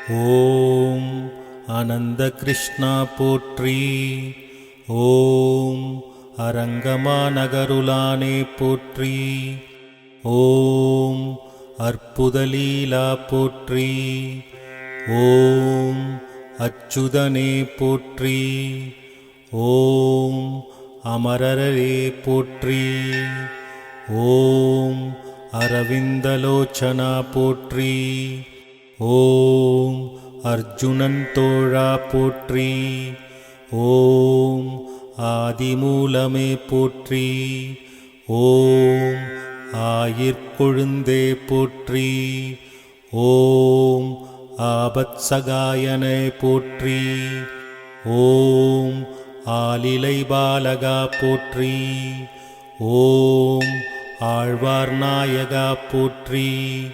ஓம் அனந்த கிருஷ்ணா போற்றி. ஓம் அரங்கமாநகருளானே போற்றி. ஓம் அற்புதலீலா போற்றி. ஓம் அச்சுதனே போற்றி. ஓம் அமரரே போற்றி. ஓம் அரவிந்தலோச்சனா போற்றி. ஓம் அர்ஜுனன் தோழா போற்றி. ஓம் ஆதிமூலமே போற்றி. ஓம் ஆயிற்கொழுந்தே போற்றி. ஓம் ஆபத்சகாயனே போற்றி. ஓம் ஆலிலை பாலகா போற்றி. ஓம் ஆழ்வார்நாயகா போற்றி.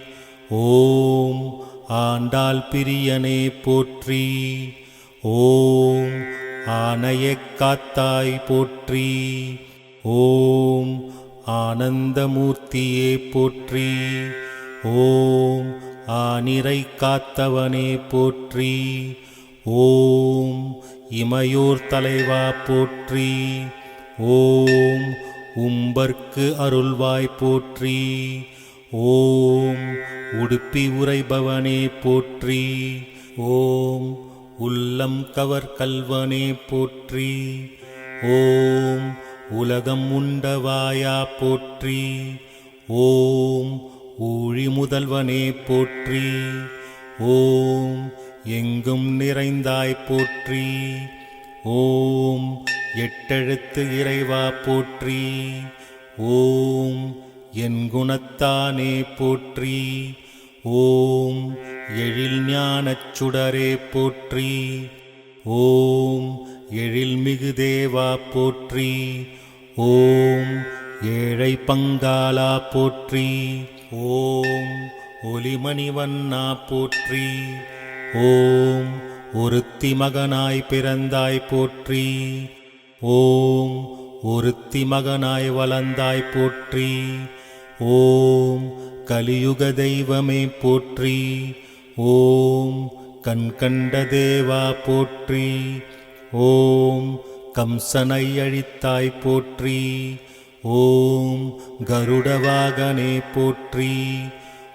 ஓம் ஆண்டாள் பிரியனே போற்றி. ஓம் ஆனையைக் காத்தாய் போற்றி. ஓம் ஆனந்தமூர்த்தியே போற்றி. ஓம் ஆனிரை காத்தவனே போற்றி. ஓம் இமையோர் தலைவா போற்றி. ஓம் உம்பர்க்கு அருள்வாய் போற்றி. ஓம் உடுப்பி உரைபவனே போற்றி. ஓம் உள்ளம் கவர் கல்வனே போற்றி. ஓம் உலகம் உண்டவாயா போற்றி. ஓம் ஊழி முதல்வனே போற்றி. ஓம் எங்கும் நிறைந்தாய் போற்றி. ஓம் எட்டெழுத்து இறைவா போற்றி. ஓம் என் குணத்தானே போற்றி. ஓம் எழில் ஞானச் சுடரே போற்றி. ஓம் எழில்மிகு தேவா போற்றி. ஓம் ஏழை பங்காளா போற்றி. ஓம் ஒளிமணிவண்ணா போற்றி. ஓம் ஒருத்தி மகனாய் பிறந்தாய் போற்றி. ஓம் ஒருத்தி மகனாய் வளர்ந்தாய் போற்றி. ஓம் கலியுக தெய்வமே போற்றி. ஓம் கண்கண்ட தேவா போற்றி. ஓம் கம்சனை அழித்தாய் போற்றி. ஓம் கருடவாகனே போற்றி.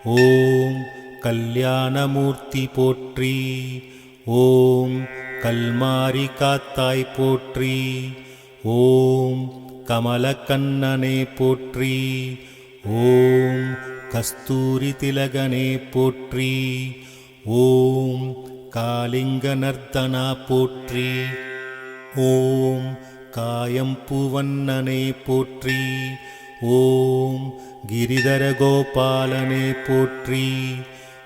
ஓம் கல்யாணமூர்த்தி போற்றி. ஓம் கல்மாரி காத்தாய் போற்றி. ஓம் கமலக்கண்ணனே போற்றி. ஓம் கஸ்தூரி திலகனே போற்றி. ஓம் காளிங்க நர்த்தனா போற்றி. ஓம் காயம்பூவண்ணனே போற்றி. ஓம் கிரிதர கோபாலனே போற்றி.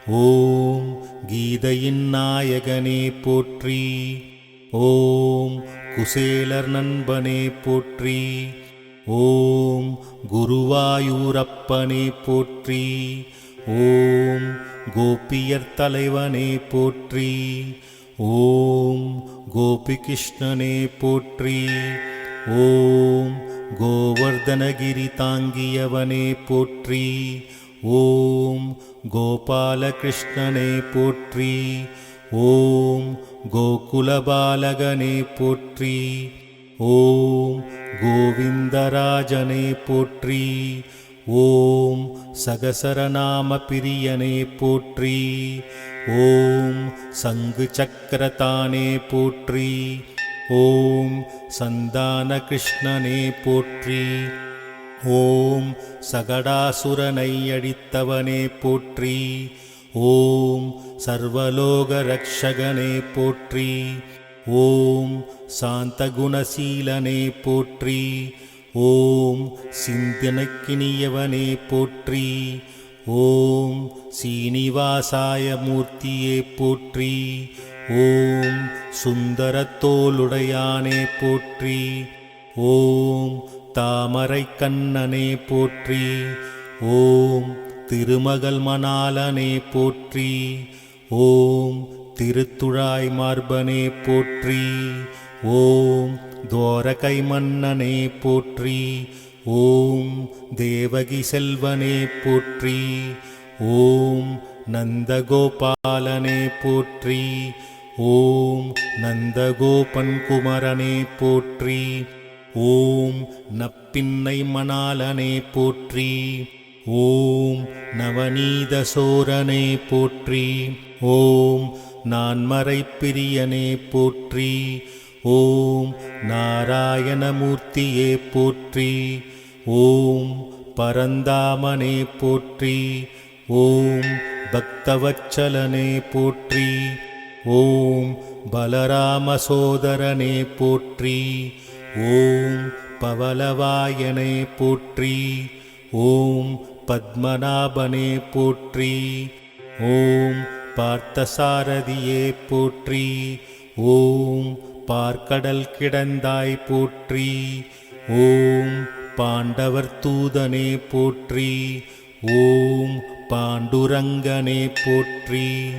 ஓம் கீதையின் நாயகனே போற்றி. ஓம் குசேலர் நண்பனே போற்றி. ஓம் குருவாயூரப்பனே போற்றி. ஓம் கோபியர் தலைவனே போற்றி. ஓம் கோபிகிருஷ்ணனே போற்றி. ஓம் கோவர்தனகிரி தாங்கியவனே போற்றி. ஓம் கோபாலகிருஷ்ணனே போற்றி. ஓம் கோகுலபாலகனே போற்றி. ஓம் கோவிந்தராஜனே போற்றி. ஓம் சகசரநாம பிரியனே போற்றி. ஓம் சங்கு சக்கரதானே போற்றி. ஓம் சந்தான கிருஷ்ணனே போற்றி. ஓம் சகடாசுரனை அழித்தவனே போற்றி. ஓம் சர்வலோக ரக்ஷகனே போற்றி. ஓம் சாந்தகுணசீலனே போற்றி. ஓம் சிந்தனைக்கினியவனே போற்றி. ஓம் சீனிவாசாய மூர்த்தியே போற்றி. ஓம் சுந்தரத்தோளுடையானே போற்றி. ஓம் தாமரை கண்ணனே போற்றி. ஓம் திருமகள் மணாலனே போற்றி. ஓம் திருத்துழாய் மார்பனே போற்றி. ஓம் துவாரகை மன்னனே போற்றி. ஓம் தேவகி செல்வனே போற்றி. ஓம் நந்தகோபாலனே போற்றி. ஓம் நந்தகோபன் குமரனே போற்றி. ஓம் நப்பின்னை மணாலனே போற்றி. ஓம் நவநீத சோரனே போற்றி. ஓம் நான்மறைப் பிரியனே போற்றி. ஓம் நாராயணமூர்த்தியே போற்றி. ஓம் பரந்தாமனே போற்றி. ஓம் பக்தவச்சலனே போற்றி. ஓம் பலராம சோதரனே போற்றி. ஓம் பவலவாயனே போற்றி. ஓம் பத்மநாபனே போற்றி. ஓம் பார்த்தசாரதியே போற்றி. ஓம் பார்க்கடல் கிடந்தாய் போற்றி. ஓம் பாண்டவர் தூதனே போற்றி. ஓம் பாண்டுரங்கனே போற்றி.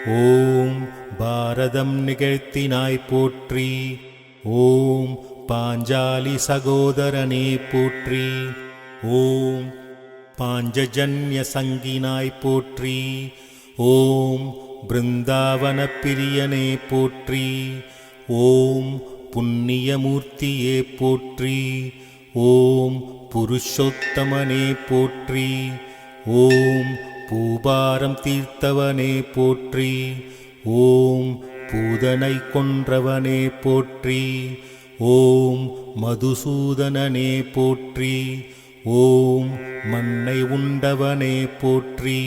ஓம் பாரதம் நிகழ்த்தினாய் போற்றி. ஓம் பாஞ்சாலி சகோதரனே போற்றி. ஓம் பாஞ்சஜன்ய சங்கினாய் போற்றி. ஓம் பிருந்தாவன பிரியனே போற்றி. ஓம் புண்ணியமூர்த்தியே போற்றி. ஓம் புருஷோத்தமனே போற்றி. ஓம் பூபாரம் தீர்த்தவனே போற்றி. ஓம் பூதனை கொன்றவனே போற்றி. ஓம் மதுசூதனனே போற்றி. ஓம் மண்ணை உண்டவனே போற்றி.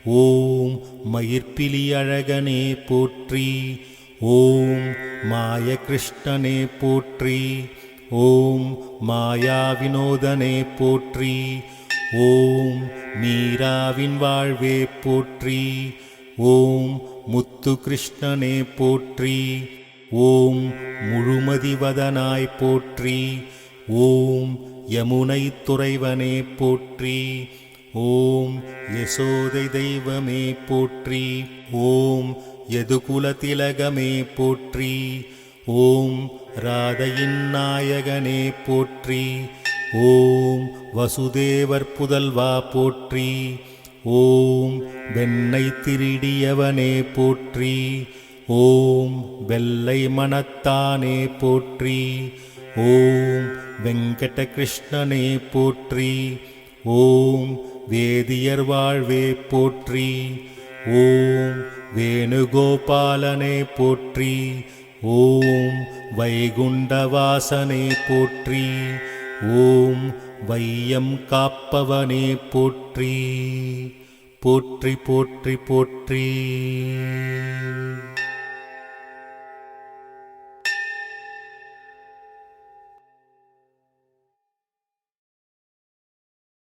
ஓம் மயிர்பிலி அழகனே போற்றி. ஓம் மாயகிருஷ்ணனே போற்றி. ஓம் மாயாவினோதனே போற்றி. ஓம் மீராவின் வாழ்வே போற்றி. ஓம் முத்து கிருஷ்ணனே போற்றி. ஓம் முழுமதிவதனாய் போற்றி. ஓம் யமுனை துறைவனே போற்றி. ஓம் யசோதை தெய்வமே போற்றி. ஓம் யதுகுல திலகமே போற்றி. ஓம் ராதையின் நாயகனே போற்றி. ஓம் வசுதேவர் புதல்வா போற்றி. ஓம் வெண்ணை திருடியவனே போற்றி. ஓம் வெள்ளை மனத்தானே போற்றி. ஓம் வெங்கட கிருஷ்ணனே போற்றி. ஓம் வேதியர் வாழ்வே போற்றி. ஓம் வேணுகோபாலனே போற்றி. ஓம் வைகுண்டவாசனே போற்றி. ஓம் வையம் காப்பவனே போற்றி. போற்றி போற்றி போற்றி.